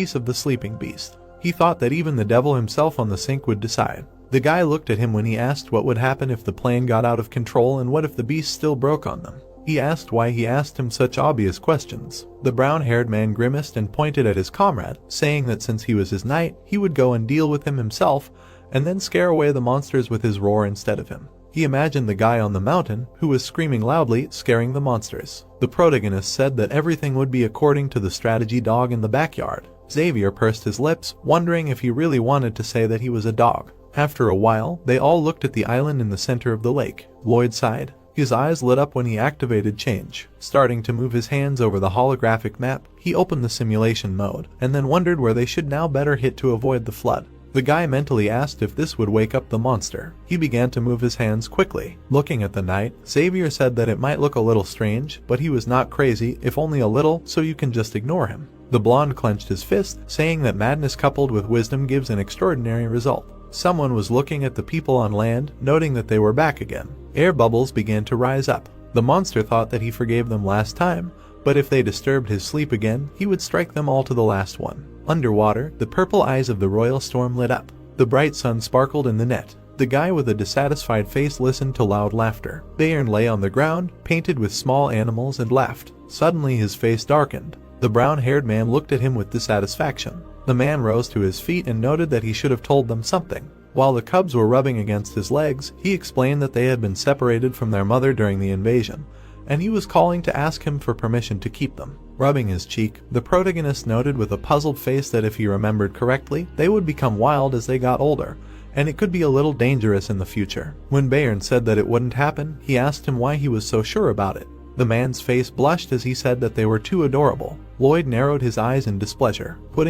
piece of the sleeping beast. He thought that even the devil himself on the sink would decide. The guy looked at him when he asked what would happen if the plane got out of control and what if the beast still broke on them. He asked why he asked him such obvious questions. The brown-haired man grimaced and pointed at his comrade, saying that since he was his knight, he would go and deal with him himself, and then scare away the monsters with his roar instead of him. He imagined the guy on the mountain, who was screaming loudly, scaring the monsters. The protagonist said that everything would be according to the strategy dog in the backyard. Xavier pursed his lips, wondering if he really wanted to say that he was a dog. After a while, they all looked at the island in the center of the lake. Lloyd sighed. His eyes lit up when he activated change. Starting to move his hands over the holographic map, he opened the simulation mode, and then wondered where they should now better hit to avoid the flood. The guy mentally asked if this would wake up the monster. He began to move his hands quickly. Looking at the knight, Xavier said that it might look a little strange, but he was not crazy, if only a little, so you can just ignore him. The blonde clenched his fist, saying that madness coupled with wisdom gives an extraordinary result. Someone was looking at the people on land, noting that they were back again. Air bubbles began to rise up. The monster thought that he forgave them last time, but if they disturbed his sleep again, he would strike them all to the last one. Underwater, the purple eyes of the royal storm lit up. The bright sun sparkled in the net. The guy with a dissatisfied face listened to loud laughter. Bayern lay on the ground, painted with small animals, and laughed. Suddenly his face darkened. The brown-haired man looked at him with dissatisfaction. The man rose to his feet and noted that he should have told them something. While the cubs were rubbing against his legs, he explained that they had been separated from their mother during the invasion, and he was calling to ask him for permission to keep them. Rubbing his cheek, the protagonist noted with a puzzled face that if he remembered correctly, they would become wild as they got older, and it could be a little dangerous in the future. When Bayern said that it wouldn't happen, he asked him why he was so sure about it. The man's face blushed as he said that they were too adorable. Lloyd narrowed his eyes in displeasure, putting